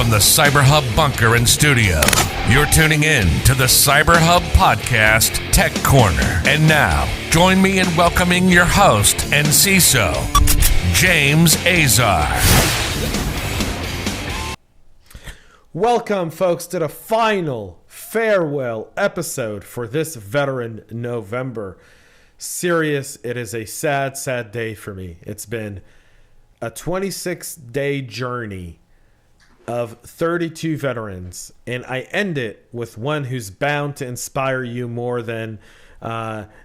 from the CyberHub bunker and studio. You're tuning in to the CyberHub podcast, Tech Corner. And now, join me in welcoming your host and CISO, James Azar. Welcome, folks, to the final farewell episode for this Veteran November. Serious, it is a sad, sad day for me. It's been a 26-day journey of 32 veterans, and I end it with one who's bound to inspire you more than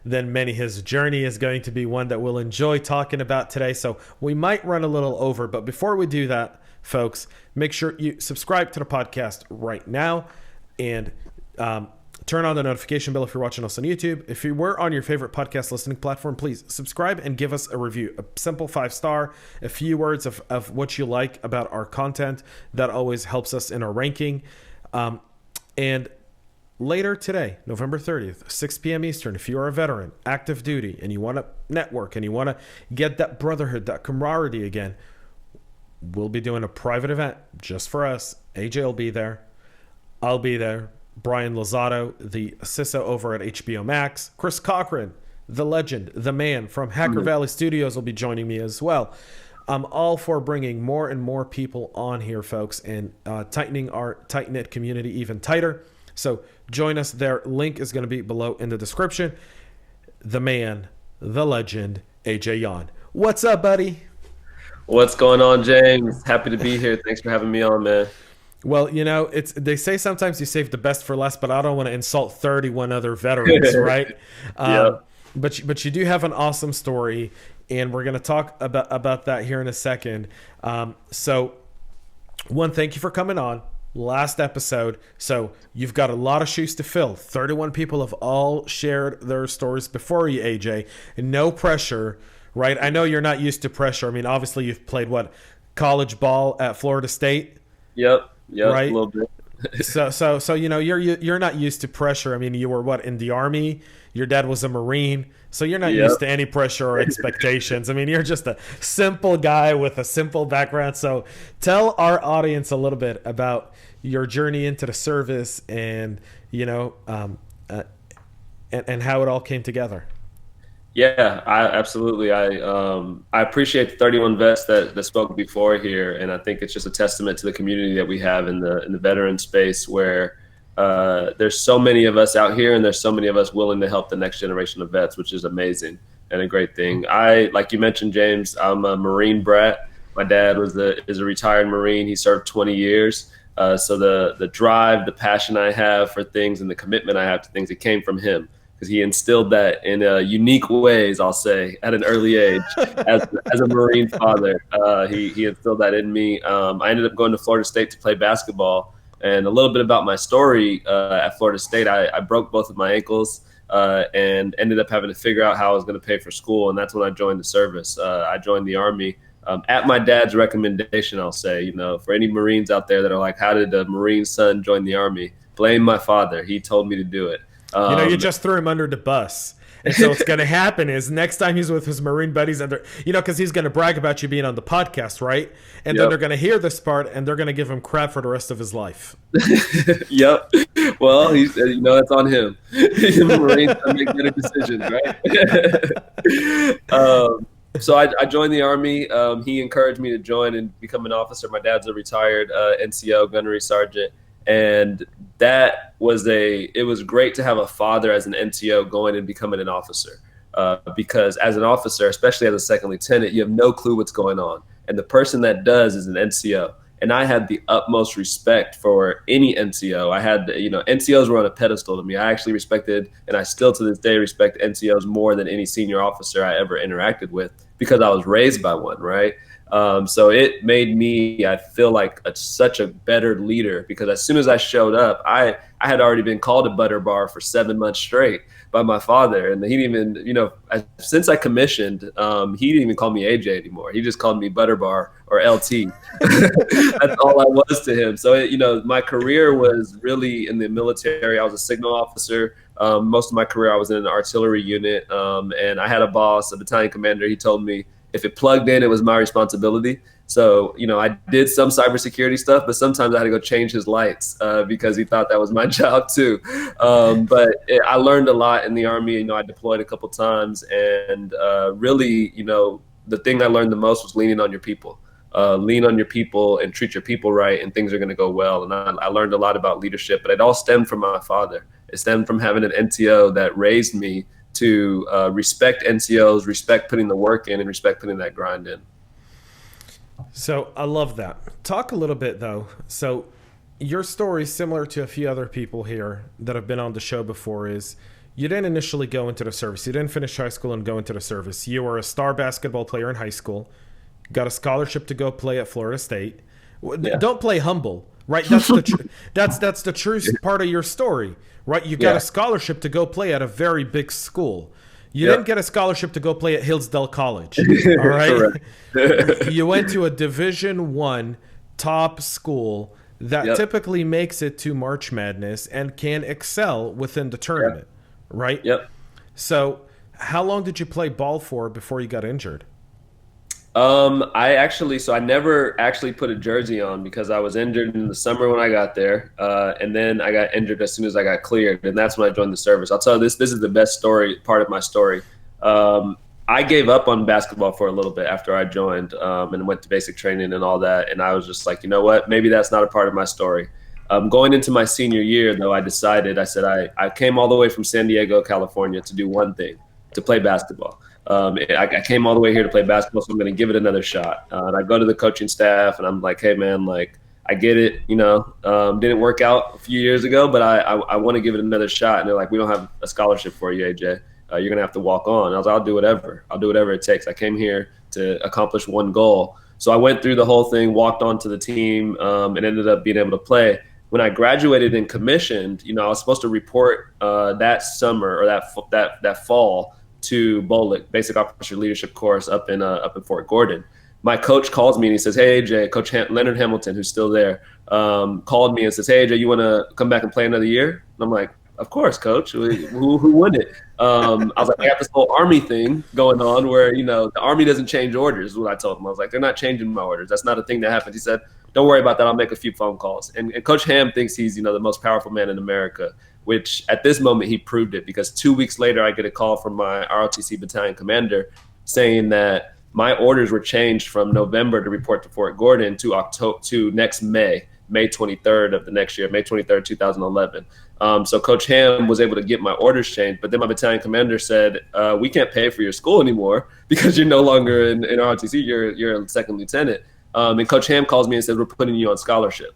many. His journey is going to be one that we'll enjoy talking about today, so we might run a little over. But before we do that, folks, make sure you subscribe to the podcast right now and turn on the notification bell if you're watching us on YouTube. If you were on your favorite podcast listening platform, please subscribe and give us a review. A simple 5-star, a few words of what you like about our content. That always helps us in our ranking. And later today, November 30th, 6 p.m. Eastern, if you are a veteran, active duty, and you want to network and you want to get that brotherhood, that camaraderie again, we'll be doing a private event just for us. AJ will be there. I'll be there. Brian Lozado, the CISO over at HBO Max. Chris Cochran, the legend, the man from Hacker Valley Studios, will be joining me as well. I'm all for bringing more and more people on here, folks, and tightening our tight-knit community even tighter. So join us there. Link is going to be below in the description. The man, the legend, AJ Yawn. What's up, buddy? What's going on, James? Happy to be here. Thanks for having me on, man. Well, you know, they say sometimes you save the best for last, but I don't want to insult 31 other veterans, right? Yep. But you do have an awesome story, and we're going to talk about that here in a second. So, one, thank you for coming on. Last episode. So you've got a lot of shoes to fill. 31 people have all shared their stories before you, AJ. And no pressure, right? I know you're not used to pressure. I mean, obviously you've played college ball at Florida State. Yep, right? A little bit. so you know, you're not used to pressure. I mean, you were in the Army. Your dad was a Marine, so you're not used to any pressure or expectations. I mean, you're just a simple guy with a simple background. So tell our audience a little bit about your journey into the service and, you know, and how it all came together. Yeah, absolutely. I appreciate the 31 vets that spoke before here, and I think it's just a testament to the community that we have in the veteran space, where there's so many of us out here, and there's so many of us willing to help the next generation of vets, which is amazing and a great thing. Like you mentioned, James, I'm a Marine brat. My dad is a retired Marine. He served 20 years. So the drive, the passion I have for things, and the commitment I have to things, it came from him. Because he instilled that in unique ways, I'll say, at an early age. as a Marine father, he instilled that in me. I ended up going to Florida State to play basketball. And a little bit about my story at Florida State, I broke both of my ankles and ended up having to figure out how I was going to pay for school. And that's when I joined the service. I joined the Army at my dad's recommendation, I'll say. You know, for any Marines out there that are like, how did a Marine son join the Army? Blame my father. He told me to do it. You know, you just threw him under the bus. And so what's going to happen is next time he's with his Marine buddies, and you know, because he's going to brag about you being on the podcast, right? And then they're going to hear this part, and they're going to give him crap for the rest of his life. Yep. Well, you know, that's on him. Marines make better decisions, right? So I joined the Army. He encouraged me to join and become an officer. My dad's a retired NCO, gunnery sergeant. And it was great to have a father as an NCO going and becoming an officer, because as an officer, especially as a second lieutenant, you have no clue what's going on. And the person that does is an NCO. And I had the utmost respect for any NCO. NCOs were on a pedestal to me. I actually respected, and I still to this day respect NCOs more than any senior officer I ever interacted with, because I was raised by one, right? So it made me, I feel like such a better leader, because as soon as I showed up, I had already been called a butter bar for 7 months straight by my father. And he didn't even, you know, since I commissioned, he didn't even call me AJ anymore. He just called me butter bar or LT. That's all I was to him. So, you know, my career was really in the military. I was a signal officer. Most of my career, I was in an artillery unit. And I had a boss, a battalion commander. He told me, if it plugged in, it was my responsibility. So, I did some cybersecurity stuff, but sometimes I had to go change his lights because he thought that was my job too. I learned a lot in the Army. I deployed a couple times, and really, the thing I learned the most was leaning on your people. Lean on your people and treat your people right, and things are going to go well. And I learned a lot about leadership, but it all stemmed from my father. It stemmed from having an NCO that raised me to respect NCOs, respect putting the work in, and respect putting that grind in. So I love that. Talk a little bit though. So your story, similar to a few other people here that have been on the show before, is you didn't initially go into the service. You didn't finish high school and go into the service. You were a star basketball player in high school, got a scholarship to go play at Florida State. Yeah. Don't play humble, right? That's the that's the true part of your story, right? You got a scholarship to go play at a very big school. You didn't get a scholarship to go play at Hillsdale College, all right? You went to a Division I top school that typically makes it to March Madness and can excel within the tournament, right? Yep. So how long did you play ball for before you got injured? I never actually put a jersey on because I was injured in the summer when I got there. And then I got injured as soon as I got cleared. And that's when I joined the service. I'll tell you this is the best part of my story. I gave up on basketball for a little bit after I joined, and went to basic training and all that. And I was just like, you know what, maybe that's not a part of my story. Going into my senior year though, I said, I came all the way from San Diego, California to do one thing, to play basketball. I came all the way here to play basketball, so I'm going to give it another shot. And I go to the coaching staff, and I'm like, hey, man, I get it, didn't work out a few years ago, but I want to give it another shot. And they're like, we don't have a scholarship for you, AJ. You're going to have to walk on. And I was like, I'll do whatever. I'll do whatever it takes. I came here to accomplish one goal. So I went through the whole thing, walked onto the team, and ended up being able to play. When I graduated and commissioned, I was supposed to report that summer or that fall to BOLIC, Basic Officer Leadership course up in Fort Gordon. My coach calls me and he says, hey, AJ, Coach Leonard Hamilton, who's still there, called me and says, hey, AJ, you want to come back and play another year? And I'm like, of course, Coach. Who wouldn't? I was like, I got this whole Army thing going on where, the Army doesn't change orders, is what I told him. I was like, they're not changing my orders. That's not a thing that happens. He said, don't worry about that. I'll make a few phone calls. And Coach Ham thinks he's, the most powerful man in America, which at this moment he proved it, because 2 weeks later I get a call from my ROTC battalion commander saying that my orders were changed from November to report to Fort Gordon to next May 23rd of the next year, May 23rd, 2011. So Coach Ham was able to get my orders changed, but then my battalion commander said, we can't pay for your school anymore because you're no longer in ROTC, you're a second lieutenant. And Coach Ham calls me and says, we're putting you on scholarship.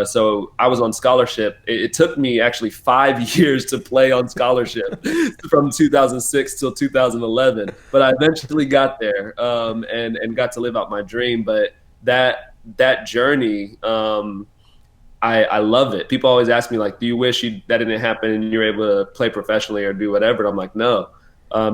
So I was on scholarship. It took me actually 5 years to play on scholarship from 2006 till 2011. But I eventually got there and got to live out my dream. But that journey, I love it. People always ask me, do you wish that didn't happen and you were able to play professionally or do whatever? And I'm like, no.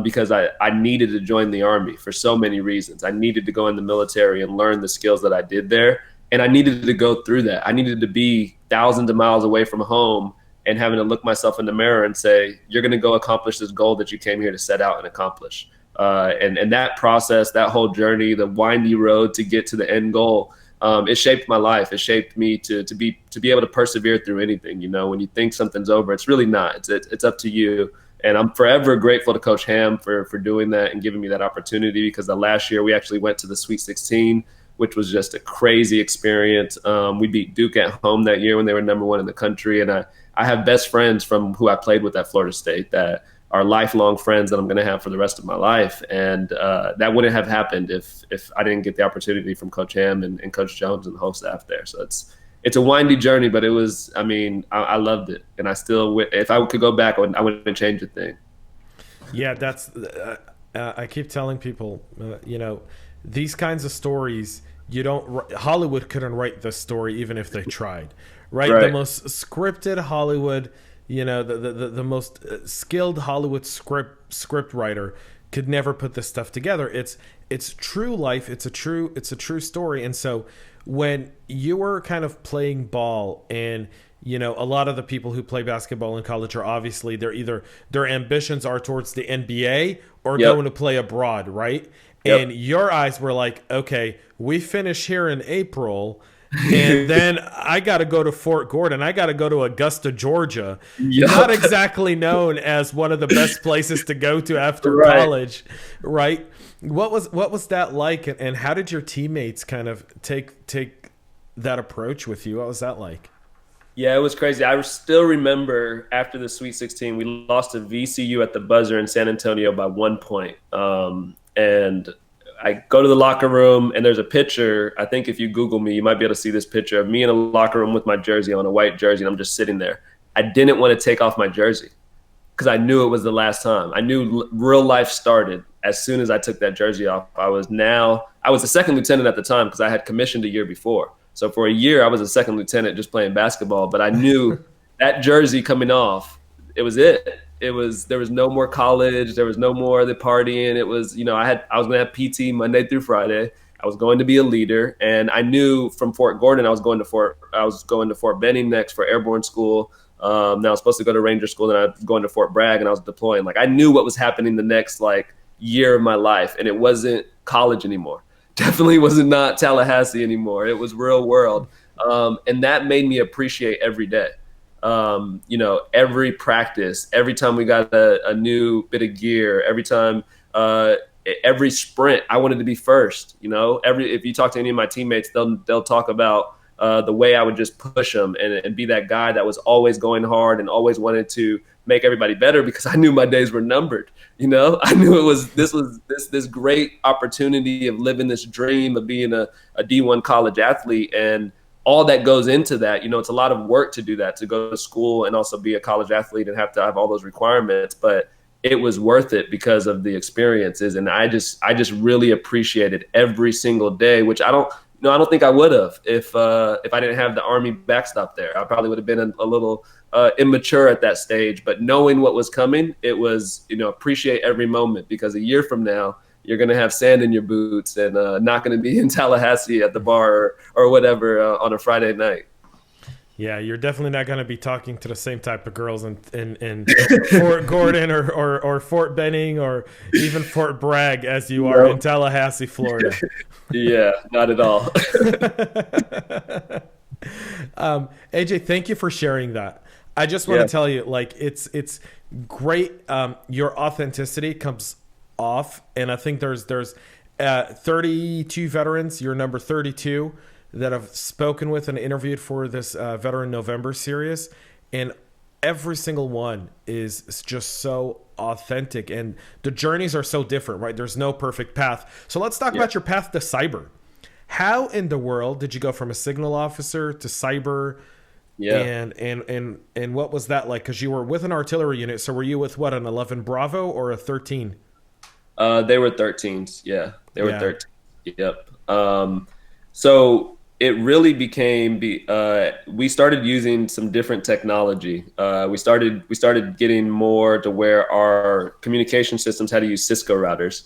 Because I needed to join the Army for so many reasons. I needed to go in the military and learn the skills that I did there. And I needed to go through that. I needed to be thousands of miles away from home and having to look myself in the mirror and say, you're going to go accomplish this goal that you came here to set out and accomplish. And that process, that whole journey, the windy road to get to the end goal, it shaped my life. It shaped me to be able to persevere through anything. When you think something's over, it's really not. It's up to you. And I'm forever grateful to Coach Ham for doing that and giving me that opportunity, because the last year we actually went to the Sweet 16, which was just a crazy experience. We beat Duke at home that year when they were #1 in the country. And I have best friends from who I played with at Florida State that are lifelong friends that I'm going to have for the rest of my life. And that wouldn't have happened if I didn't get the opportunity from Coach Ham and Coach Jones and the whole staff there. So it's a windy journey, but it was, I loved it. And I still, if I could go back, I wouldn't change a thing. Yeah, that's, I keep telling people, these kinds of stories, Hollywood couldn't write this story even if they tried, right? The most scripted Hollywood, the most skilled Hollywood script writer could never put this stuff together. It's true life. It's a true story. And so when you were kind of playing ball, and a lot of the people who play basketball in college are obviously their ambitions are towards the NBA or going to play abroad, right? And your eyes were like, okay, we finish here in April, and then I got to go to Fort Gordon. I got to go to Augusta, Georgia. Yep. Not exactly known as one of the best places to go to after college, right? What was that like, and how did your teammates kind of take that approach with you? What was that like? Yeah, it was crazy. I still remember after the Sweet 16, we lost to VCU at the buzzer in San Antonio by 1 point. And I go to the locker room, and there's a picture. I think if you Google me, you might be able to see this picture of me in a locker room with my jersey on, a white jersey, and I'm just sitting there. I didn't want to take off my jersey because I knew it was the last time. I knew real life started as soon as I took that jersey off. I was a second lieutenant at the time because I had commissioned a year before. So for a year, I was a second lieutenant just playing basketball. But I knew that jersey coming off, it was it. There was no more college. There was no more of the partying. It was, I was going to have PT Monday through Friday. I was going to be a leader, and I knew from Fort Gordon I was going to Fort Benning next for airborne school. Now I was supposed to go to Ranger School, and I was going to Fort Bragg, and I was deploying. Like, I knew what was happening the next year of my life, and it wasn't college anymore. Definitely wasn't not Tallahassee anymore. It was real world, and that made me appreciate every day. Every practice, every time we got a new bit of gear, every time, every sprint, I wanted to be first. If you talk to any of my teammates, they'll talk about the way I would just push them and be that guy that was always going hard and always wanted to make everybody better because I knew my days were numbered. I knew this was this great opportunity of living this dream of being a D1 college athlete, and all that goes into that. It's a lot of work to do that, to go to school and also be a college athlete and have to have all those requirements, but it was worth it because of the experiences. And I just really appreciated every single day, which I don't think I would have if I didn't have the Army backstop there. I probably would have been a little immature at that stage, but knowing what was coming, it was, appreciate every moment, because a year from now, you're going to have sand in your boots and not going to be in Tallahassee at the bar or whatever on a Friday night. Yeah, you're definitely not going to be talking to the same type of girls in Fort Gordon or Fort Benning or even Fort Bragg as you are in Tallahassee, Florida. Yeah, not at all. AJ, thank you for sharing that. I just want to tell you, it's great. Your authenticity comes off, and I think there's 32 veterans. You're number 32 that I've spoken with and interviewed for this Veteran November series, and every single one is just so authentic, and the journeys are so different, right? There's no perfect path. So let's talk about your path to cyber. How in the world did you go from a signal officer to cyber? Yeah. And what was that like? Because you were with an artillery unit. So were you with what, an 11 Bravo or a 13? They were 13s. Yeah, they were 13. Yep. So it really became we started using some different technology. We started getting more to where our communication systems had to use Cisco routers.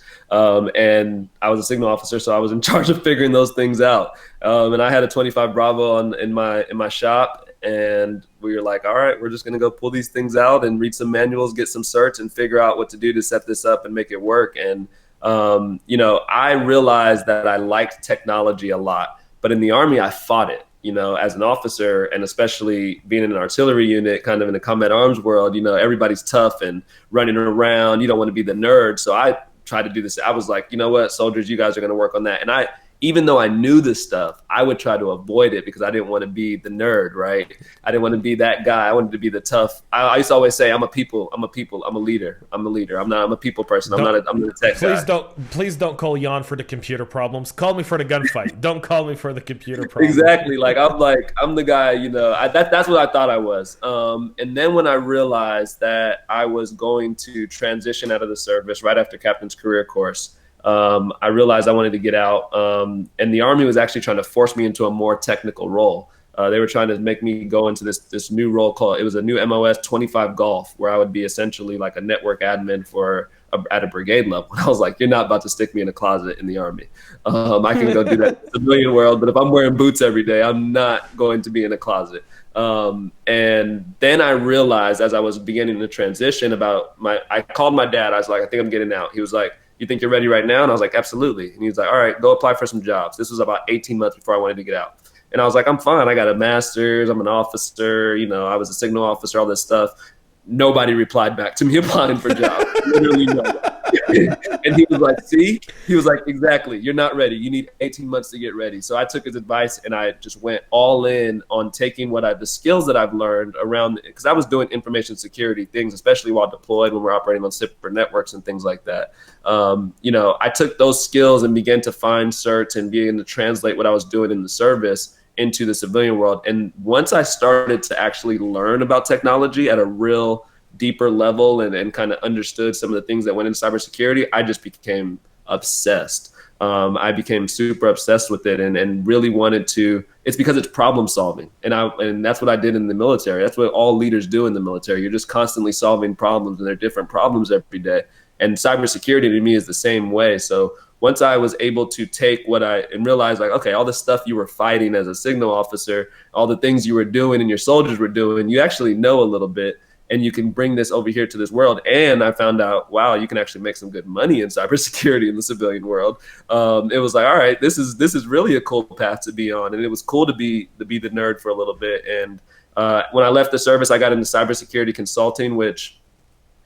And I was a signal officer, so I was in charge of figuring those things out. And I had a 25 Bravo in my shop. And we were like, all right, we're just going to go pull these things out and read some manuals, get some certs, and figure out what to do to set this up and make it work. And, I realized that I liked technology a lot, but in the Army, I fought it, as an officer, and especially being in an artillery unit, kind of in the combat arms world, everybody's tough and running around. You don't want to be the nerd. So I tried to do this. I was like, you know what, soldiers, you guys are going to work on that. And even though I knew this stuff, I would try to avoid it because I didn't want to be the nerd, right? I didn't want to be that guy. I wanted to be the tough. I used to always say, I'm a leader. I'm a people person. I'm not a tech guy. Please don't call Yawn for the computer problems. Call me for the gunfight. Don't call me for the computer problems. Exactly. I'm the guy, that's what I thought I was. And then when I realized that I was going to transition out of the service right after Captain's Career Course, I realized I wanted to get out, and the Army was actually trying to force me into a more technical role. They were trying to make me go into this new role it was a new MOS 25 Golf, where I would be essentially like a network admin at a brigade level. I was like, you're not about to stick me in a closet in the Army. I can go do that in the civilian world, but if I'm wearing boots every day, I'm not going to be in a closet. And then I realized as I was beginning to transition I called my dad. I was like, I think I'm getting out. He was like, you think you're ready right now? And I was like, absolutely. And he was like, all right, go apply for some jobs. This was about 18 months before I wanted to get out. And I was like, I'm fine. I got a master's. I'm an officer. I was a signal officer, all this stuff. Nobody replied back to me applying for jobs. Literally nobody. And he was like, see? He was like, exactly. You're not ready. You need 18 months to get ready. So I took his advice and I just went all in on taking the skills that I've learned around, because I was doing information security things, especially while deployed when we're operating on separate networks and things like that. I took those skills and began to find certs and began to translate what I was doing in the service into the civilian world. And once I started to actually learn about technology at a real deeper level and kind of understood some of the things that went into cybersecurity, I just became obsessed. I became super obsessed with it and really wanted to. It's because it's problem solving. And that's what I did in the military. That's what all leaders do in the military. You're just constantly solving problems, and they're different problems every day. And cybersecurity to me is the same way. So once I was able to take and realize, like, okay, all the stuff you were fighting as a signal officer, all the things you were doing and your soldiers were doing, you actually know a little bit, and you can bring this over here to this world. And I found out, wow, you can actually make some good money in cybersecurity in the civilian world. It was like, all right, this is really a cool path to be on. And it was cool to be the nerd for a little bit. And when I left the service, I got into cybersecurity consulting, which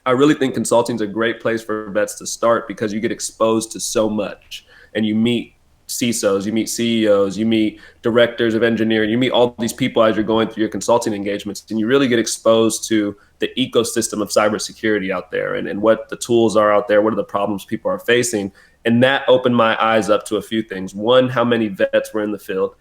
I really think consulting is a great place for vets to start, because you get exposed to so much, and you meet CISOs, you meet CEOs, you meet directors of engineering, you meet all these people as you're going through your consulting engagements, and you really get exposed to the ecosystem of cybersecurity out there and what the tools are out there, what are the problems people are facing. And that opened my eyes up to a few things. One, how many vets were in the field,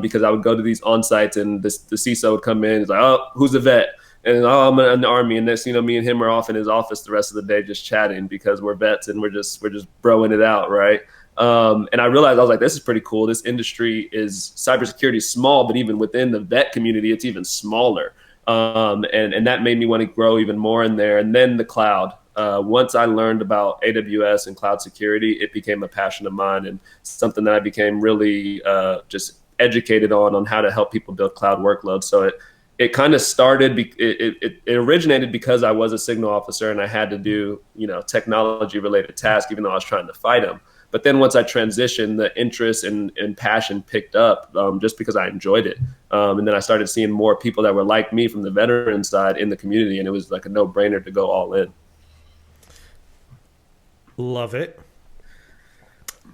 because I would go to these on-sites and the CISO would come in, he's like, oh, who's a vet? And I'm in the Army, and this, me and him are off in his office the rest of the day just chatting, because we're vets and we're just broing it out, right? And I realized, I was like, this is pretty cool. This industry cybersecurity is small, but even within the vet community, it's even smaller. And that made me want to grow even more in there. And then the cloud. Once I learned about AWS and cloud security, it became a passion of mine and something that I became really just educated on how to help people build cloud workloads. So it kind of started, it originated because I was a signal officer and I had to do, technology related tasks, even though I was trying to fight them. But then once I transitioned, the interest and passion picked up just because I enjoyed it. And then I started seeing more people that were like me from the veteran side in the community, and it was like a no-brainer to go all in. Love it.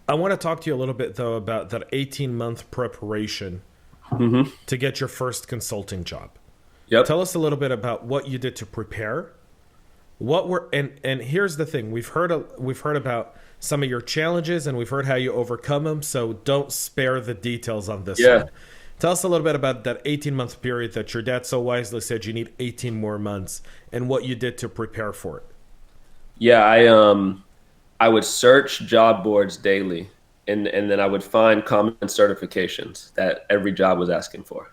I want to talk to you a little bit, though, about that 18-month preparation to get your first consulting job. Yep. Tell us a little bit about what you did to prepare. And here's the thing: we've heard about some of your challenges, and we've heard how you overcome them. So don't spare the details on this one. Tell us a little bit about that 18-month period that your dad so wisely said you need 18 more months, and what you did to prepare for it. Yeah, I would search job boards daily, and then I would find common certifications that every job was asking for.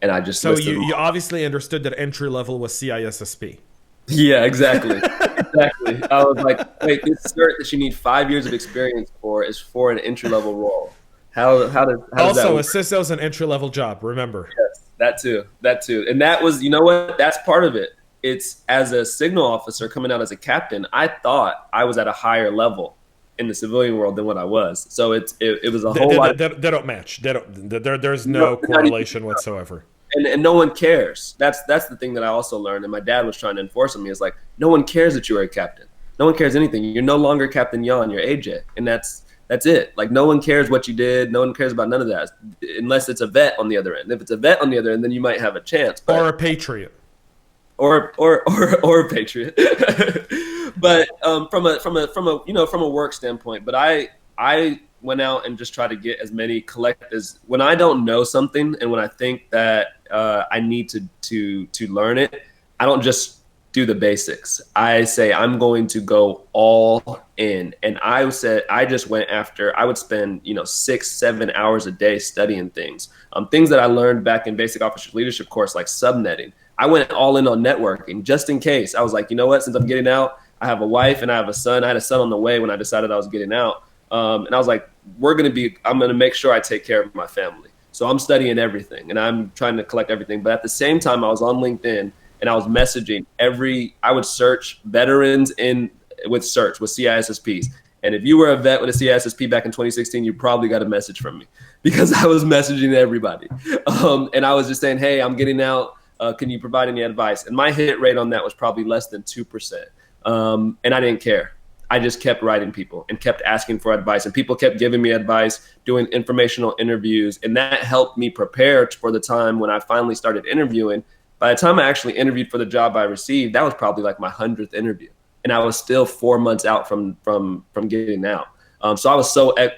And I just you obviously understood that entry level was CISSP. Yeah, exactly. Exactly. I was like, wait, this cert that you need 5 years of experience for is for an entry level role. How does also that work? A CISO is an entry level job, remember? Yes, that too. And that was, you know what? That's part of it. It's, as a signal officer coming out as a captain, I thought I was at a higher level in the civilian world than what I was. So it was a whole lot. They don't match. There's no correlation whatsoever. And no one cares. That's the thing that I also learned, and my dad was trying to enforce on me, is like, no one cares that you are a captain. No one cares anything. You're no longer Captain Yawn, you're AJ. And that's it. Like, no one cares what you did. No one cares about none of that, unless it's a vet on the other end. If it's a vet on the other end, then you might have a chance. But, or a patriot. Or a patriot. But from a work standpoint, but I went out and just tried to get as many when I don't know something, and when I think that I need to learn it, I don't just do the basics. I say I'm going to go all in. And I said I just went after, I would spend 6-7 hours a day studying things that I learned back in basic officer leadership course, like subnetting. I went all in on networking just in case. I was like, you know what, since I'm getting out, I have a wife and I have a son. I had a son on the way when I decided I was getting out. And I was like, I'm going to make sure I take care of my family. So I'm studying everything and I'm trying to collect everything. But at the same time, I was on LinkedIn and I was messaging I would search veterans with CISSPs. And if you were a vet with a CISSP back in 2016, you probably got a message from me because I was messaging everybody. And I was just saying, hey, I'm getting out. Can you provide any advice? And my hit rate on that was probably less than 2%. And I didn't care. I just kept writing people and kept asking for advice. And people kept giving me advice, doing informational interviews. And that helped me prepare for the time when I finally started interviewing. By the time I actually interviewed for the job I received, that was probably like my 100th interview. And I was still 4 months out from getting out. So I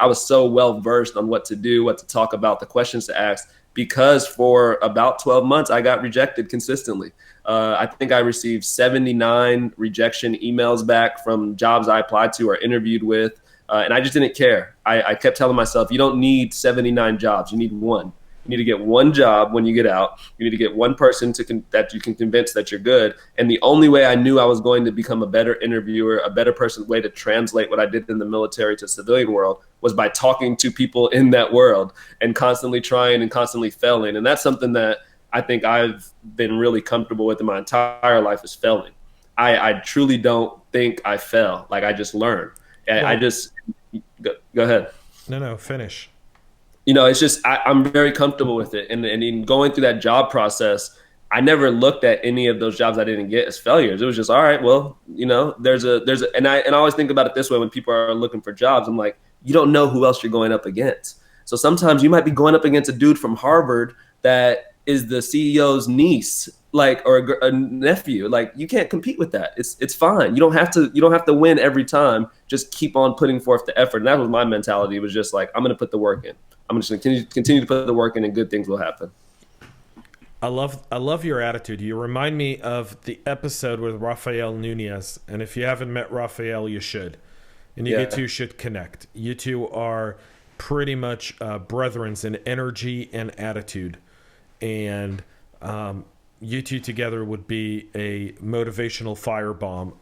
was so well versed on what to do, what to talk about, the questions to ask, because for about 12 months I got rejected consistently. I think I received 79 rejection emails back from jobs I applied to or interviewed with, and I just didn't care. I kept telling myself, you don't need 79 jobs, you need one. You need to get one job when you get out. You need to get one person that you can convince that you're good. And the only way I knew I was going to become a better interviewer, a better way to translate what I did in the military to civilian world was by talking to people in that world and constantly trying and constantly failing. And that's something that I think I've been really comfortable with in my entire life is failing. I truly don't think I fail. Like I just learn. And I just go ahead. No, finish. It's just I'm very comfortable with it. And in going through that job process, I never looked at any of those jobs I didn't get as failures. It was just, all right, well, and I always think about it this way when people are looking for jobs. I'm like, you don't know who else you're going up against. So sometimes you might be going up against a dude from Harvard that is the CEO's niece, like, or a nephew. Like, you can't compete with that. It's fine. You don't have to win every time. Just keep on putting forth the effort. And that was my mentality. It was just like, I'm going to put the work in. I'm just going to continue to put the work in, and good things will happen. I love your attitude. You remind me of the episode with Rafael Nunez. And if you haven't met Rafael, you should. And you two should connect. You two are pretty much brethrens in energy and attitude. And you two together would be a motivational firebomb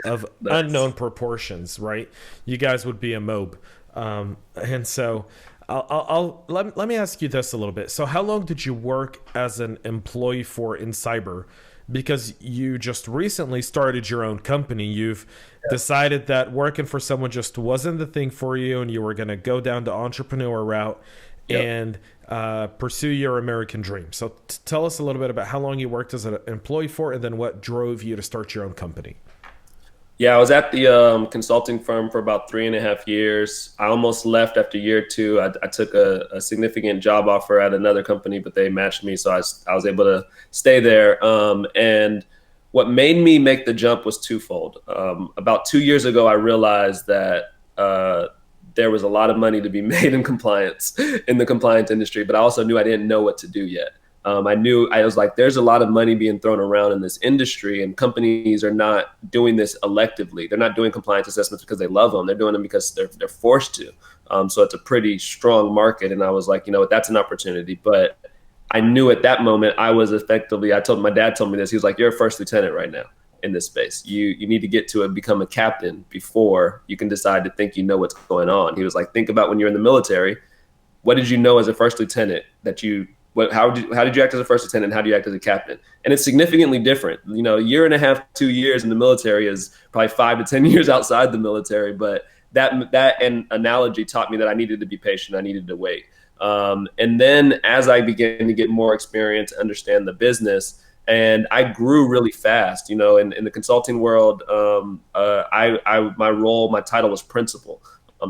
of unknown proportions, right? You guys would be a mob. And so let me ask you this a little bit. So how long did you work as an employee for in cyber? Because you just recently started your own company. You've decided that working for someone just wasn't the thing for you, and you were going to go down the entrepreneur route and pursue your American dream. So tell us a little bit about how long you worked as an employee for, and then what drove you to start your own company. Yeah, I was at the consulting firm for about 3.5 years. I almost left after year 2. I took a significant job offer at another company, but they matched me, so I was able to stay there. And what made me make the jump was twofold. About 2 years ago, I realized that there was a lot of money to be made in compliance, in the compliance industry, but I also knew I didn't know what to do yet. I was like, there's a lot of money being thrown around in this industry, and companies are not doing this electively. They're not doing compliance assessments because they love them. They're doing them because they're forced to. So it's a pretty strong market. And I was like, that's an opportunity. But I knew at that moment I was effectively, my dad told me this. He was like, you're a first lieutenant right now in this space. You need to get to become a captain before you can decide to think you know what's going on. He was like, think about when you're in the military. What did you know as a first lieutenant how did you act as a first lieutenant? How do you act as a captain? And it's significantly different. A year and a half, 2 years in the military is probably 5 to 10 years outside the military. But that analogy taught me that I needed to be patient. I needed to wait. And then as I began to get more experience, understand the business, and I grew really fast. In the consulting world, my title was principal.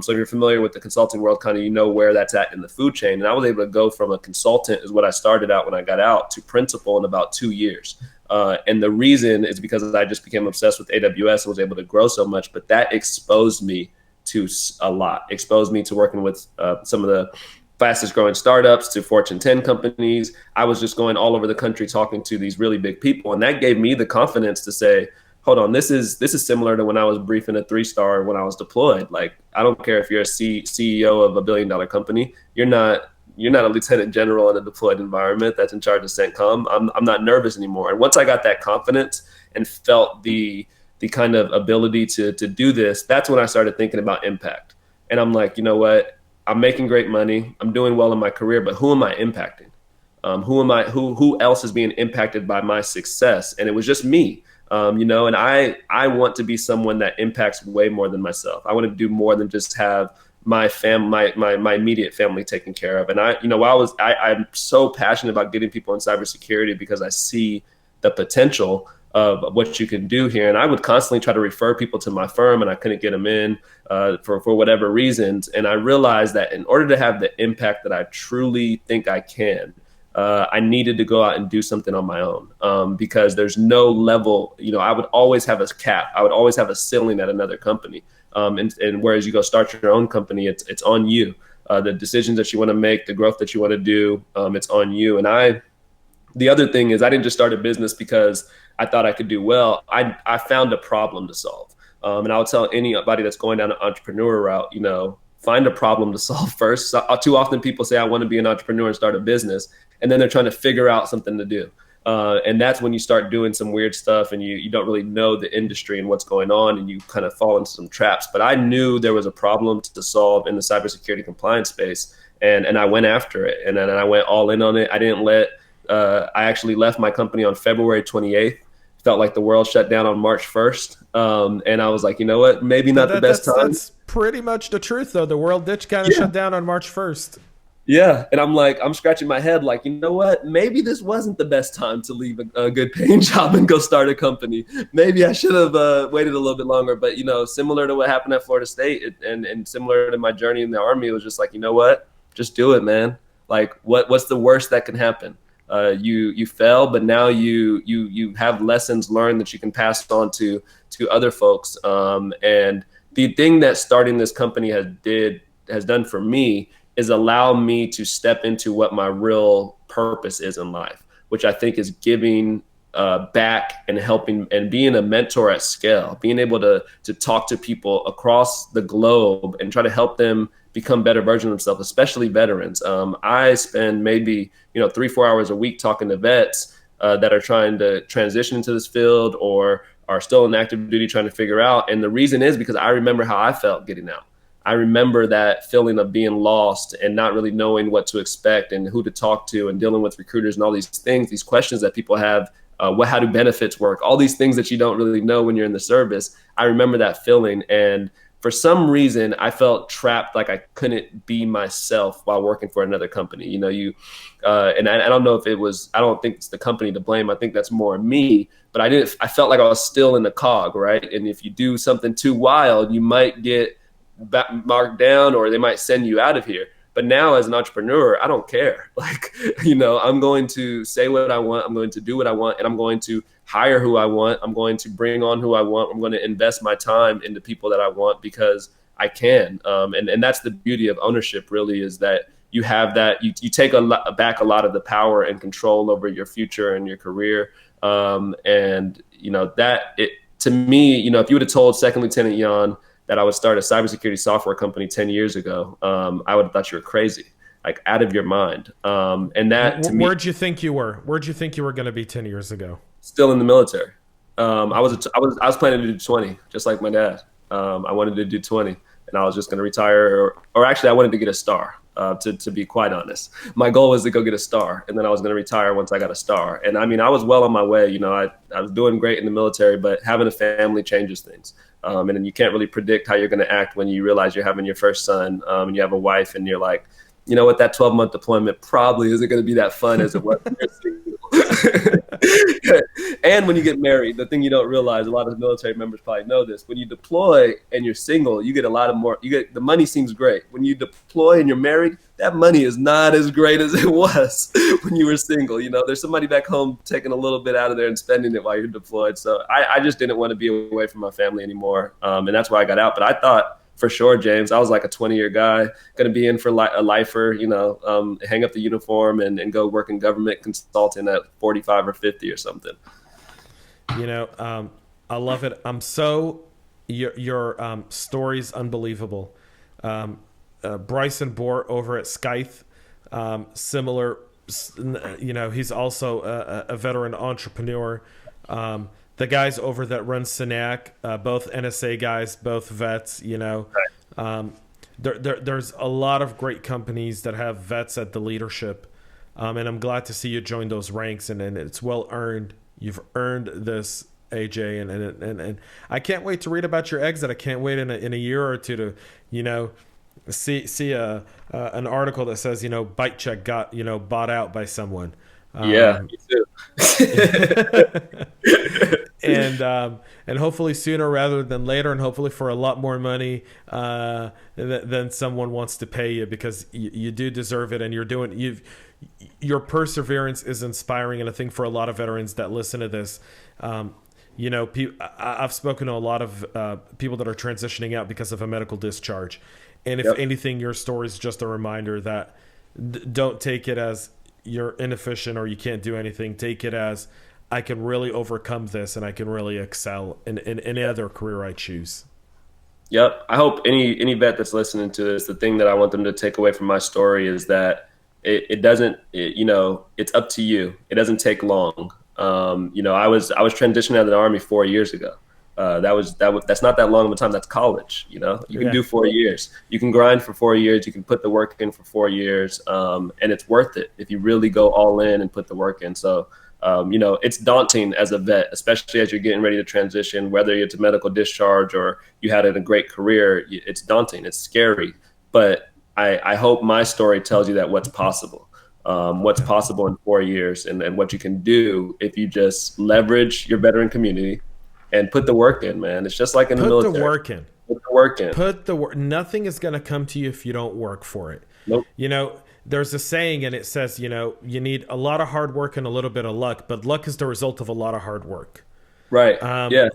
So if you're familiar with the consulting world, kind of where that's at in the food chain. And I was able to go from a consultant, is what I started out when I got out, to principal in about 2 years. And the reason is because I just became obsessed with AWS and was able to grow so much. But that exposed me to a lot, exposed me to working with some of the fastest growing startups, to Fortune 10 companies. I was just going all over the country talking to these really big people. And that gave me the confidence to say, hold on, this is similar to when I was briefing a 3-star when I was deployed. Like, I don't care if you're a CEO of $1 billion company. You're not a lieutenant general in a deployed environment that's in charge of CENTCOM. I'm not nervous anymore. And once I got that confidence and felt the kind of ability to do this, that's when I started thinking about impact. And I'm like, you know what? I'm making great money. I'm doing well in my career, but who am I impacting? Who else is being impacted by my success? And it was just me. And I want to be someone that impacts way more than myself. I want to do more than just have my immediate family taken care of. And I'm so passionate about getting people in cybersecurity because I see the potential of what you can do here. And I would constantly try to refer people to my firm, and I couldn't get them in for whatever reasons. And I realized that in order to have the impact that I truly think I can, I needed to go out and do something on my own because there's no level. I would always have a cap. I would always have a ceiling at another company. And whereas you go start your own company, it's on you. The decisions that you want to make, the growth that you want to do, it's on you. And the other thing is I didn't just start a business because I thought I could do well. I found a problem to solve. And I would tell anybody that's going down an entrepreneur route, find a problem to solve first. Too often people say, I want to be an entrepreneur and start a business. And then they're trying to figure out something to do. And that's when you start doing some weird stuff and you don't really know the industry and what's going on, and you kind of fall into some traps. But I knew there was a problem to solve in the cybersecurity compliance space, and I went after it. And then I went all in on it. I actually left my company on February 28th. Felt like the world shut down on March 1st. And I was like, you know what? Maybe not the best time. That's pretty much the truth, though. The world did kind of shut down on March 1st. Yeah. And I'm scratching my head like, you know what? Maybe this wasn't the best time to leave a good paying job and go start a company. Maybe I should have waited a little bit longer. But, similar to what happened at Florida State and similar to my journey in the Army, it was just like, you know what? Just do it, man. Like, what's the worst that can happen? You fail, but now you have lessons learned that you can pass on to other folks. And the thing that starting this company has done for me is allow me to step into what my real purpose is in life, which I think is giving back and helping and being a mentor at scale, being able to talk to people across the globe and try to help them become better versions of themselves, especially veterans. I spend maybe 3-4 hours a week talking to vets that are trying to transition into this field or are still in active duty trying to figure out. And the reason is because I remember how I felt getting out. I remember that feeling of being lost and not really knowing what to expect and who to talk to and dealing with recruiters and all these things, these questions that people have. How do benefits work? All these things that you don't really know when you're in the service. I remember that feeling. And for some reason, I felt trapped, like I couldn't be myself while working for another company. And I don't know if it was, I don't think it's the company to blame. I think that's more me, but I felt like I was still in the cog, right? And if you do something too wild, you might get marked down or they might send you out of here. But now as an entrepreneur, I don't care. I'm going to say what I want. I'm going to do what I want, and I'm going to hire who I want. I'm going to bring on who I want. I'm going to invest my time into people that I want because I can. And that's the beauty of ownership, really, is that you have that. You take back a lot of the power and control over your future and your career. To me, if you would have told Second Lieutenant Yawn that I would start a cybersecurity software company 10 years ago, I would have thought you were crazy, like out of your mind. And that to me, where'd you think you were? Where'd you think you were going to be 10 years ago? Still in the military. I was planning to do 20, just like my dad. I wanted to do 20, and I was just going to retire, or actually, I wanted to get a star. To be quite honest, my goal was to go get a star, and then I was going to retire once I got a star. And I was well on my way. I was doing great in the military, but having a family changes things. And then you can't really predict how you're going to act when you realize you're having your first son, and you have a wife, and you're like, you know what, that 12-month deployment probably isn't going to be that fun as it was when you're single. And when you get married, the thing you don't realize, a lot of military members probably know this, when you deploy and you're single, you get a lot of more, the money seems great. When you deploy and you're married, that money is not as great as it was when you were single. There's somebody back home taking a little bit out of there and spending it while you're deployed. So I just didn't want to be away from my family anymore. And that's why I got out. But I thought, for sure, James, I was like a 20-year guy, going to be in for a lifer, hang up the uniform and go work in government consulting at 45 or 50 or something. I love it. Your story's unbelievable. Bryson Bohr over at Scythe, similar, he's also a veteran entrepreneur. The guys over that run SYNAC, both NSA guys, both vets, there's a lot of great companies that have vets at the leadership. And I'm glad to see you join those ranks, and it's well earned. You've earned this AJ, and I can't wait to read about your exit. I can't wait in a year or two to, see an article that says, Bite Check got, bought out by someone. Yeah, me too. And hopefully sooner rather than later, and hopefully for a lot more money than someone wants to pay you, because you do deserve it, and your perseverance is inspiring. And I think for a lot of veterans that listen to this, I've spoken to a lot of people that are transitioning out because of a medical discharge, and if anything, your story is just a reminder that don't take it as you're inefficient or you can't do anything. Take it as, I can really overcome this, and I can really excel in any other career I choose. Yep. I hope any vet that's listening to this, the thing that I want them to take away from my story is that it's up to you. It doesn't take long. I was transitioning out of the Army 4 years ago. That's not that long of a time. That's college. You can do 4 years. You can grind for 4 years. You can put the work in for 4 years, and it's worth it if you really go all in and put the work in. So, it's daunting as a vet, especially as you're getting ready to transition, whether it's a medical discharge or you had a great career. It's daunting. It's scary. But I hope my story tells you that what's possible. What's possible in 4 years, and what you can do if you just leverage your veteran community and put the work in, man. It's just like in the military. Put the work in. Put the work in. Put the work. Nothing is going to come to you if you don't work for it. Nope. There's a saying, and it says, you need a lot of hard work and a little bit of luck, but luck is the result of a lot of hard work. Right. Yeah.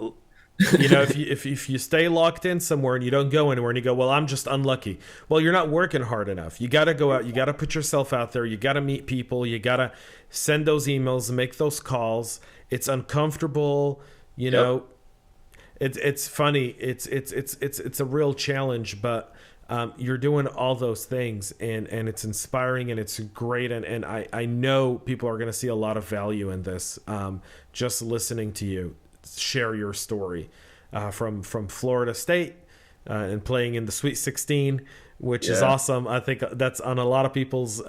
If you stay locked in somewhere and you don't go anywhere, and you go, well, I'm just unlucky. Well, you're not working hard enough. You got to go out. You got to put yourself out there. You got to meet people. You got to send those emails, make those calls. It's uncomfortable. It's funny. It's a real challenge, but you're doing all those things, and it's inspiring, and it's great. And I know people are going to see a lot of value in this, just listening to you share your story from Florida State and playing in the Sweet 16, which is awesome. I think that's on a lot of people's we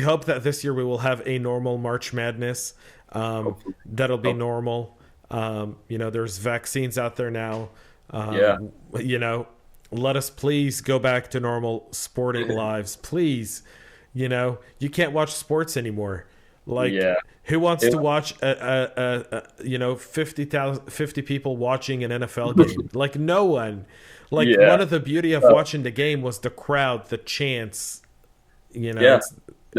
hope that this year we will have a normal March Madness. That'll be normal. There's vaccines out there now. Let us please go back to normal sporting lives. Please, you can't watch sports anymore. Who wants to watch 50 people watching an NFL game? No one. One of the beauty of watching the game was the crowd, the chants. The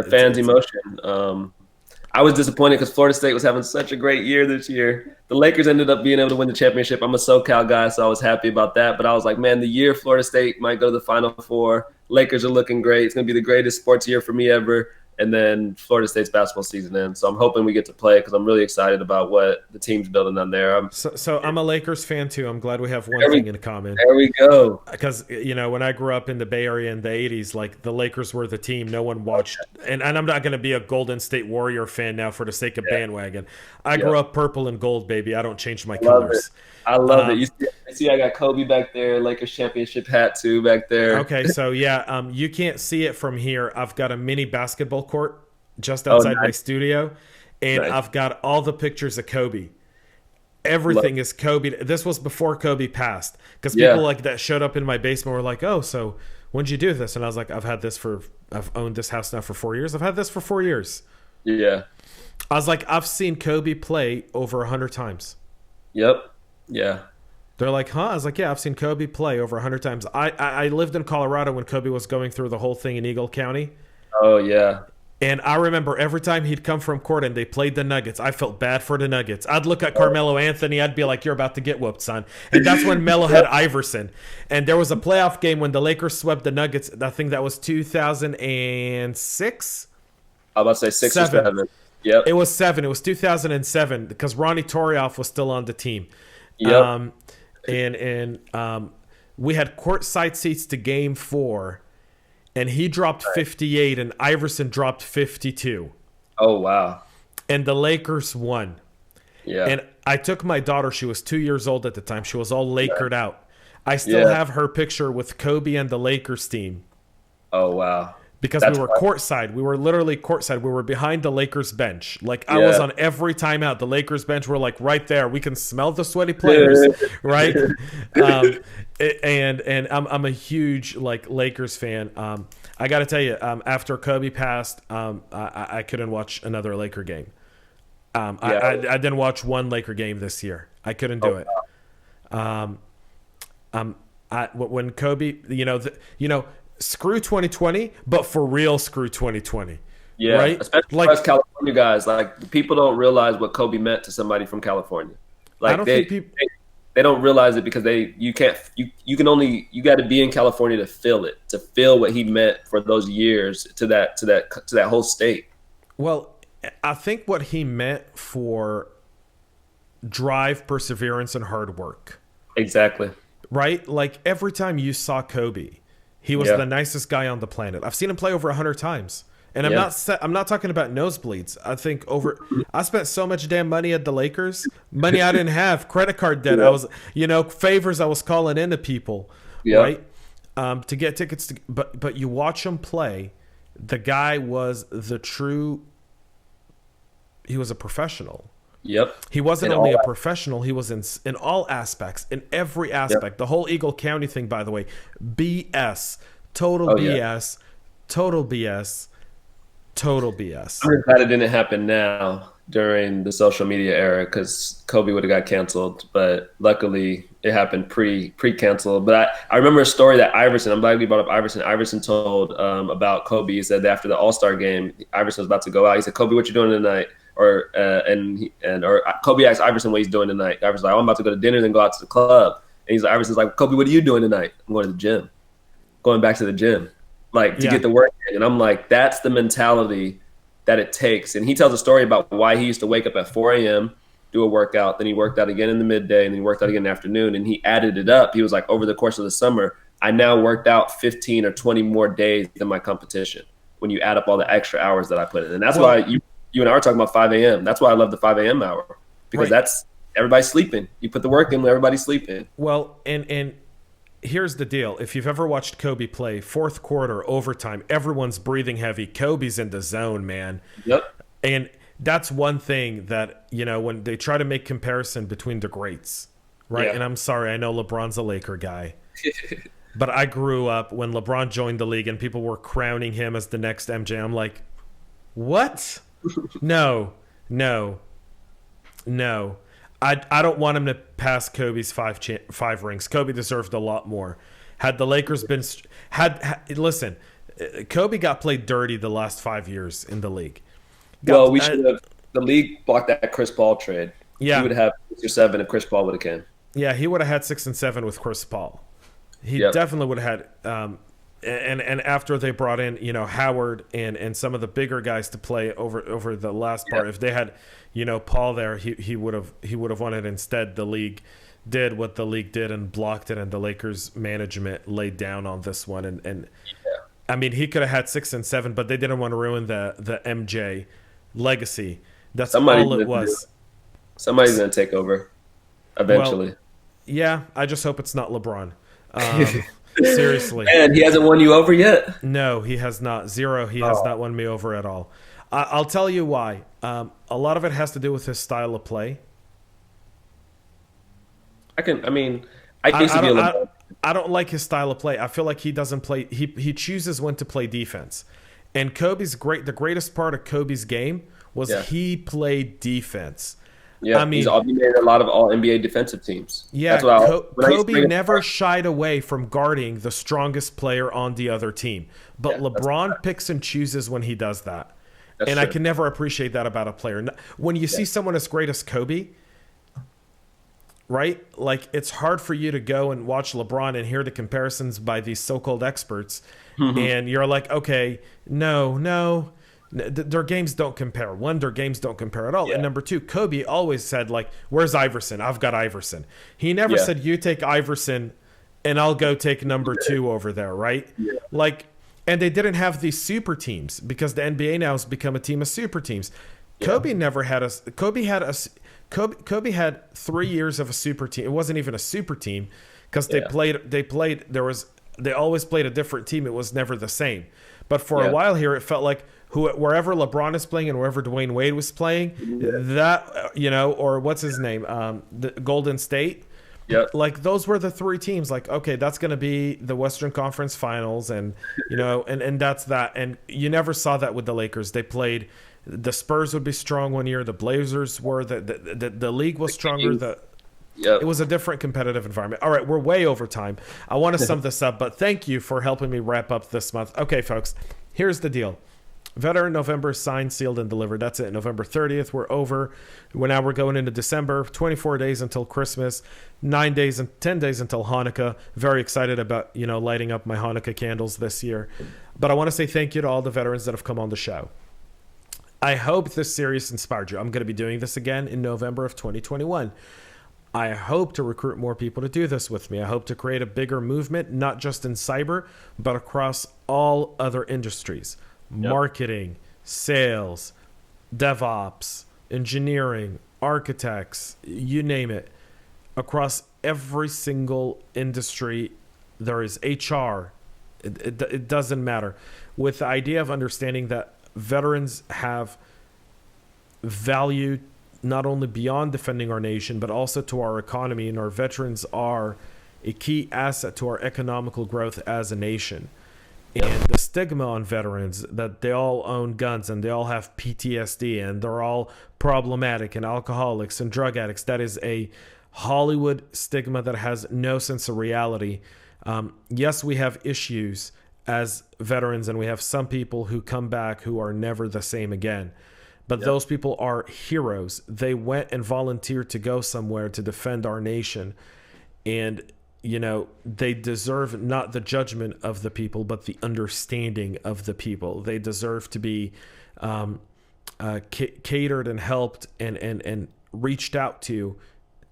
fans' emotion. I was disappointed because Florida State was having such a great year this year. The Lakers ended up being able to win the championship. I'm a SoCal guy, so I was happy about that. But I was like, man, the year Florida State might go to the Final Four. Lakers are looking great. It's going to be the greatest sports year for me ever. And then Florida State's basketball season ends. So I'm hoping we get to play, because I'm really excited about what the team's building on there. So I'm a Lakers fan too. I'm glad we have one thing in common. There we go. Because, when I grew up in the Bay Area in the 80s, the Lakers were the team no one watched. And I'm not going to be a Golden State Warrior fan now for the sake of bandwagon. I grew up purple and gold, baby. I don't change my colors. I love it. You see, I got Kobe back there, Lakers championship hat too back there. Okay, so you can't see it from here. I've got a mini basketball court just outside my studio, and I've got all the pictures of Kobe. Everything is Kobe. This was before Kobe passed, because people like that showed up in my basement were like, "Oh, so when'd you do this?" And I was like, I've owned this house now for 4 years. I've had this for 4 years. Yeah. I was like, I've seen Kobe play over 100 times. Yep. Yeah. They're like, huh? I was like, yeah, I've seen Kobe play over 100 times. I lived in Colorado when Kobe was going through the whole thing in Eagle County. Oh, yeah. And I remember every time he'd come from court and they played the Nuggets, I felt bad for the Nuggets. I'd look at Carmelo Anthony. I'd be like, you're about to get whooped, son. And that's when Melo had Iverson. And there was a playoff game when the Lakers swept the Nuggets. I think that was 2006. I was about to say 6 or 7. Yep. It was 7. It was 2007 because Ronnie Torioff was still on the team. Yep. And we had courtside seats to Game 4, and he dropped 58, and Iverson dropped 52. Oh, wow. And the Lakers won. Yeah. And I took my daughter. She was 2 years old at the time. She was all Lakered out. I still have her picture with Kobe and the Lakers team. Oh, wow. because That's we were right. courtside. We were literally courtside. We were behind the Lakers bench. Like I was on every timeout. The Lakers bench were like right there. We can smell the sweaty players, right? And I'm a huge like Lakers fan. I got to tell you, after Kobe passed, I couldn't watch another Laker game. I didn't watch one Laker game this year. I couldn't do it. When Kobe, screw 2020, but for real, screw 2020. Yeah, right? Especially like for us California guys. Like people don't realize what Kobe meant to somebody from California. Like I don't think people. They don't realize it because you got to be in California to feel what he meant for those years to that whole state. Well, I think what he meant for drive, perseverance, and hard work. Exactly. Right? Like every time you saw Kobe, he was the nicest guy on the planet. I've seen him play over 100 times. And I'm not talking about nosebleeds. I spent so much damn money at the Lakers, money I didn't have, credit card debt. I was, favors I was calling into people, right? To get tickets but you watch him play, the guy was he was a professional. Yep. He wasn't only a professional, he was in all aspects, in every aspect. Yep. The whole Eagle County thing, by the way, BS, total BS, total BS. Total BS. I'm glad it didn't happen now during the social media era because Kobe would have got canceled. But luckily, it happened pre-canceled. But I remember a story that Iverson. I'm glad we brought up Iverson. Iverson told about Kobe. He said that after the All-Star game, Iverson was about to go out. He said, "Kobe, what you doing tonight?" Or Kobe asked Iverson what he's doing tonight. Iverson's like, "I'm about to go to dinner, then go out to the club." And Iverson's like, "Kobe, what are you doing tonight?" "I'm going to the gym. Going back to the gym." Like to get the work in. And I'm like, that's the mentality that it takes. And he tells a story about why he used to wake up at 4 a.m., do a workout, then he worked out again in the midday, and then he worked out again in the afternoon. And he added it up. He was like, over the course of the summer, I now worked out 15 or 20 more days than my competition when you add up all the extra hours that I put in. And that's why you and I are talking about 5 a.m. That's why I love the 5 a.m. hour because that's everybody's sleeping. You put the work in when everybody's sleeping. Well, and here's the deal. If you've ever watched Kobe play, fourth quarter, overtime, everyone's breathing heavy. Kobe's in the zone, man. Yep. And that's one thing that, when they try to make comparison between the greats, right? Yeah. And I'm sorry, I know LeBron's a Laker guy. But I grew up when LeBron joined the league and people were crowning him as the next MJ. I'm like, what? No. I don't want him to pass Kobe's five rings. Kobe deserved a lot more. Had the Lakers been listen, Kobe got played dirty the last 5 years in the league. We should have the league blocked that Chris Paul trade. Yeah, he would have 6 or 7 if Chris Paul would have came. Yeah, he would have had 6 and 7 with Chris Paul. He definitely would have had. And after they brought in, Howard and some of the bigger guys to play over the last part, if they had, Paul there, he would have won it. Instead, the league did what the league did and blocked it, and the Lakers management laid down on this one. And I mean, he could have had 6 and 7, but they didn't want to ruin the MJ legacy. That's all it was. Somebody's gonna take over eventually. Well, yeah, I just hope it's not LeBron. Seriously. And he hasn't won you over yet? No, he has not. Zero. He has not won me over at all. I'll tell you why. A lot of it has to do with his style of play. I don't like his style of play. I feel like he doesn't play. He chooses when to play defense. And the greatest part of Kobe's game was he played defense. Yeah, he made a lot of all NBA defensive teams. Yeah, Kobe never shied away from guarding the strongest player on the other team. But LeBron picks and chooses when he does that. And true. I can never appreciate that about a player. When you see someone as great as Kobe, right? Like, it's hard for you to go and watch LeBron and hear the comparisons by these so-called experts. Mm-hmm. And you're like, okay, no. Their games don't compare. One, their games don't compare at all. And number two, Kobe always said, like, where's Iverson? I've got Iverson. He never said, you take Iverson and I'll go take number 2 over there, right? Yeah. Like, and they didn't have these super teams because the NBA now has become a team of super teams. Yeah. Kobe had 3 years of a super team. It wasn't even a super team because they always played a different team. It was never the same. But for a while here, it felt like wherever LeBron is playing and wherever Dwayne Wade was playing, that, or what's his name, the Golden State. Yeah. Like those were the three teams. Like, okay, that's going to be the Western Conference Finals, and and that's that. And you never saw that with the Lakers. They played. The Spurs would be strong one year. The Blazers were. The league was stronger. It was a different competitive environment. All right, we're way over time. I want to sum this up, but thank you for helping me wrap up this month. Okay, folks, here's the deal. Veteran November signed, sealed, and delivered. That's it. November 30th, we're over. Now we're going into December. 24 days until Christmas. 10 days until Hanukkah. Very excited about, lighting up my Hanukkah candles this year. But I want to say thank you to all the veterans that have come on the show. I hope this series inspired you. I'm going to be doing this again in November of 2021. I hope to recruit more people to do this with me. I hope to create a bigger movement, not just in cyber, but across all other industries. Marketing, sales, DevOps, engineering, architects, you name it. Across every single industry, there is HR. It doesn't matter. With the idea of understanding that veterans have value not only beyond defending our nation, but also to our economy, and our veterans are a key asset to our economical growth as a nation. And the stigma on veterans that they all own guns and they all have PTSD and they're all problematic and alcoholics and drug addicts, that is a Hollywood stigma that has no sense of reality. Yes, we have issues as veterans, and we have some people who come back who are never the same again. But those people are heroes. They went and volunteered to go somewhere to defend our nation. And they deserve not the judgment of the people, but the understanding of the people. They deserve to be catered and helped and reached out to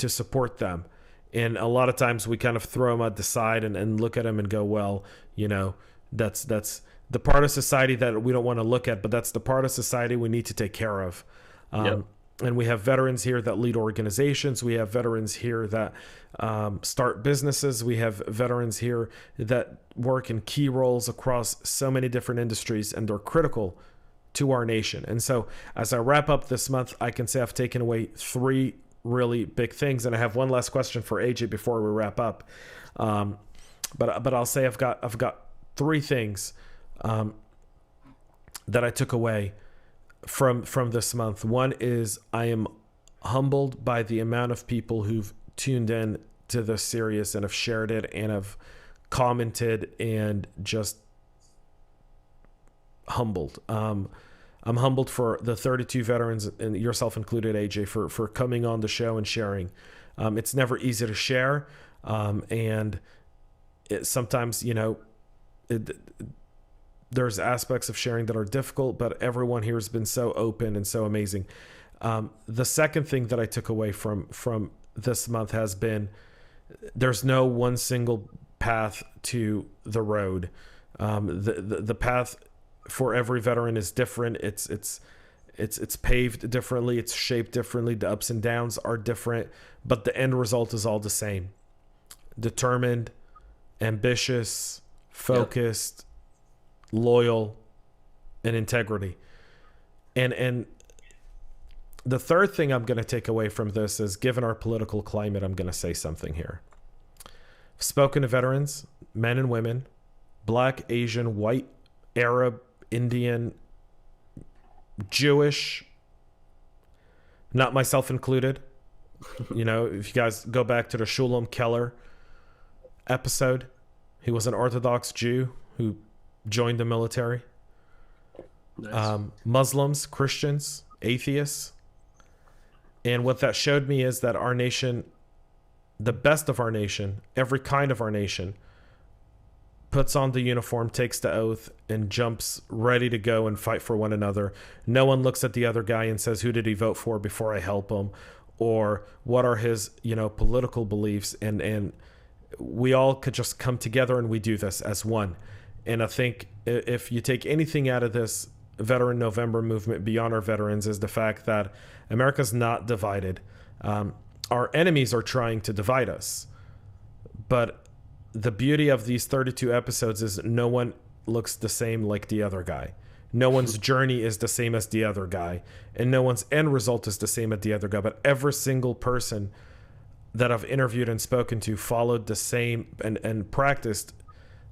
support them. And a lot of times we kind of throw them at the side and look at them and go, well, that's the part of society that we don't want to look at, but that's the part of society we need to take care of. And we have veterans here that lead organizations. We have veterans here that start businesses. We have veterans here that work in key roles across so many different industries, and they're critical to our nation. And so as I wrap up this month, I can say I've taken away 3 really big things. And I have one last question for AJ before we wrap up. But I'll say I've got 3 things that I took away from this month. One is I am humbled by the amount of people who've tuned in to this series and have shared it and have commented, and just humbled. I'm humbled for the 32 veterans, and yourself included, AJ, for coming on the show and sharing. It's never easy to share, and sometimes there's aspects of sharing that are difficult, but everyone here has been so open and so amazing. The second thing that I took away from this month has been there's no one single path to the road. The path for every veteran is different. It's paved differently. It's shaped differently. The ups and downs are different, but the end result is all the same. Determined, ambitious, focused, loyal, and integrity. And the third thing I'm going to take away from this is, given our political climate, I'm going to say something here. I've spoken to veterans, men and women, Black, Asian, white, Arab, Indian, Jewish, not myself included. If you guys go back to the Shulam Keller episode, he was an Orthodox Jew who joined the military. Nice. Muslims, Christians, atheists. And what that showed me is that our nation, the best of our nation, every kind of our nation, puts on the uniform, takes the oath, and jumps ready to go and fight for one another. No one looks at the other guy and says, who did he vote for before I help him? Or what are his, political beliefs? And we all could just come together and we do this as one. And I think if you take anything out of this Veteran November movement beyond our veterans, is the fact that America's not divided. Our enemies are trying to divide us. But the beauty of these 32 episodes is no one looks the same like the other guy. No one's journey is the same as the other guy, and no one's end result is the same as the other guy. But every single person that I've interviewed and spoken to followed the same and practiced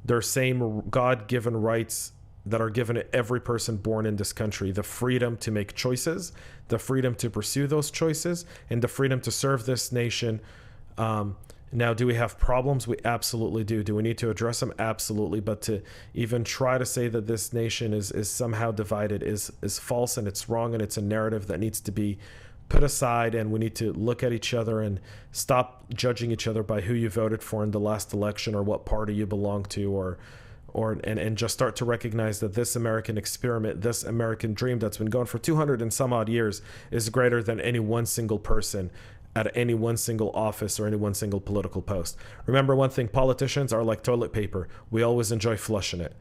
their same God-given rights that are given to every person born in this country: the freedom to make choices, the freedom to pursue those choices, and the freedom to serve this nation. Now, do we have problems? We absolutely do. Do we need to address them? Absolutely. But to even try to say that this nation is somehow divided is false, and it's wrong, and it's a narrative that needs to be put aside, and we need to look at each other and stop judging each other by who you voted for in the last election or what party you belong to, and just start to recognize that this American experiment, this American dream that's been going for 200 and some odd years is greater than any one single person at any one single office or any one single political post. Remember one thing: politicians are like toilet paper. We always enjoy flushing it.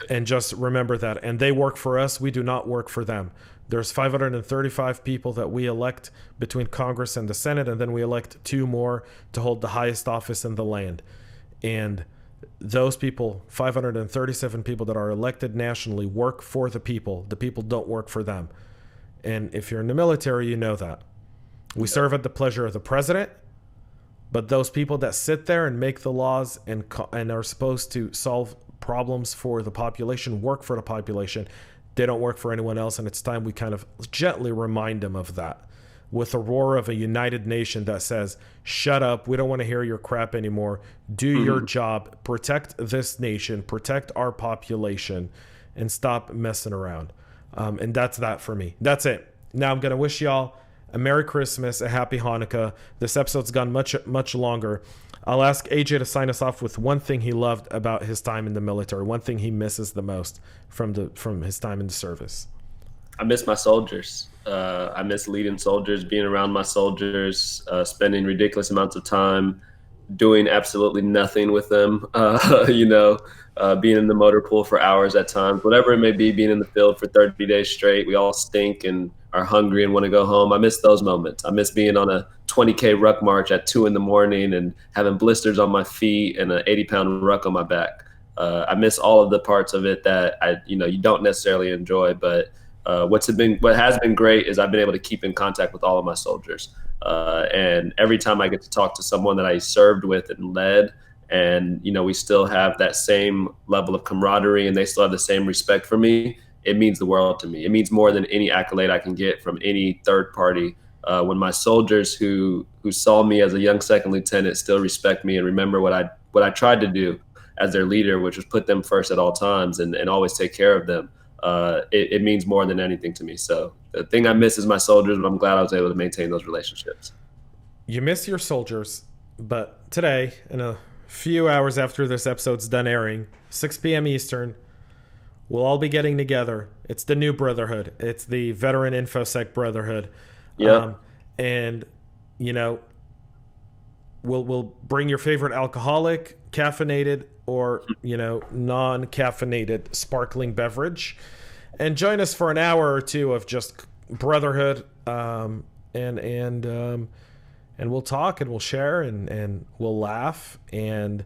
And just remember that. And they work for us. We do not work for them. There's 535 people that we elect between Congress and the Senate, and then we elect 2 more to hold the highest office in the land. And those people, 537 people that are elected nationally, work for the people. The people don't work for them. And if you're in the military, you know that. We serve at the pleasure of the president, but those people that sit there and make the laws and are supposed to solve problems for the population work for the population. They don't work for anyone else, and it's time we kind of gently remind them of that with a roar of a united nation that says, shut up, we don't want to hear your crap anymore. Do your job, protect this nation, protect our population, and stop messing around. And that's that for me. That's it. Now I'm going to wish y'all a Merry Christmas, a Happy Hanukkah. This episode's gone much longer. I'll ask AJ to sign us off with one thing he loved about his time in the military, one thing he misses the most from his time in the service. I miss my soldiers. I miss leading soldiers, being around my soldiers, spending ridiculous amounts of time doing absolutely nothing with them, being in the motor pool for hours at times, whatever it may be, being in the field for 30 days straight. We all stink and are hungry and want to go home. I miss those moments. I miss being on a 20K ruck march at 2 a.m. and having blisters on my feet and an 80-pound ruck on my back. I miss all of the parts of it that you don't necessarily enjoy. But what has been great is I've been able to keep in contact with all of my soldiers. And every time I get to talk to someone that I served with and led, and we still have that same level of camaraderie and they still have the same respect for me, it means the world to me. It means more than any accolade I can get from any third party. When my soldiers who saw me as a young second lieutenant still respect me and remember what I tried to do as their leader, which was put them first at all times and always take care of them, it means more than anything to me. So the thing I miss is my soldiers, but I'm glad I was able to maintain those relationships. You miss your soldiers, but today, in a few hours after this episode's done airing, 6 p.m. Eastern, we'll all be getting together. It's the new brotherhood. It's the Veteran Infosec Brotherhood. Yeah. And, we'll bring your favorite alcoholic, caffeinated, or, non-caffeinated sparkling beverage and join us for an hour or two of just brotherhood. And we'll talk and we'll share and we'll laugh. And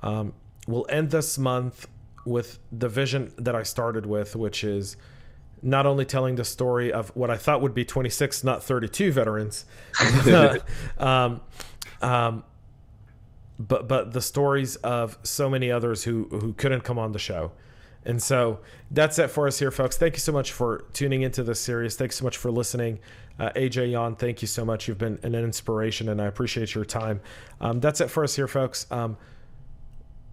we'll end this month with the vision that I started with, which is not only telling the story of what I thought would be 26, not 32 veterans, but the stories of so many others who couldn't come on the show. And so that's it for us here, folks. Thank you so much for tuning into this series. Thanks so much for listening. AJ Yawn, thank you so much. You've been an inspiration, and I appreciate your time. That's it for us here, folks.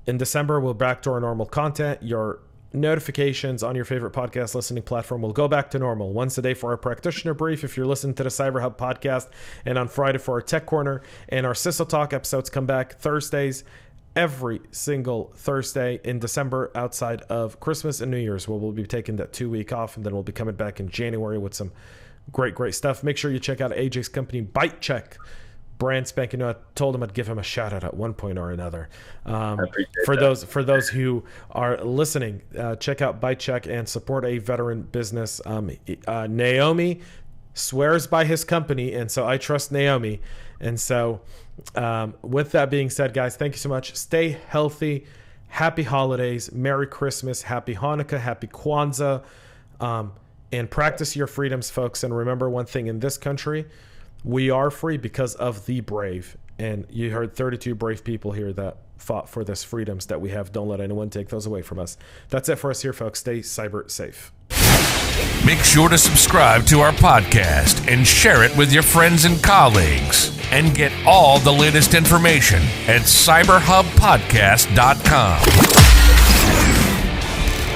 In December, we'll back to our normal content. Your notifications on your favorite podcast listening platform will go back to normal. Once a day for our practitioner brief if you're listening to the CyberHub podcast, and on Friday for our Tech Corner. And our CISO Talk episodes come back Thursdays, every single Thursday in December outside of Christmas and New Year's, where we'll be taking that 2-week off, and then we'll be coming back in January with some great stuff. Make sure you check out AJ's company, Bite Check. Brand spanking new. I told him I'd give him a shout out at one point or another. For those who are listening, check out Bite Check and support a veteran business. Naomi swears by his company, and so I trust Naomi. And so with that being said, guys, thank you so much. Stay healthy, happy holidays, Merry Christmas, Happy Hanukkah, Happy Kwanzaa, and practice your freedoms, folks. And remember one thing, in this country, we are free because of the brave. And you heard 32 brave people here that fought for this freedoms that we have. Don't let anyone take those away from us. That's it for us here, folks. Stay cyber safe. Make sure to subscribe to our podcast and share it with your friends and colleagues. And get all the latest information at cyberhubpodcast.com.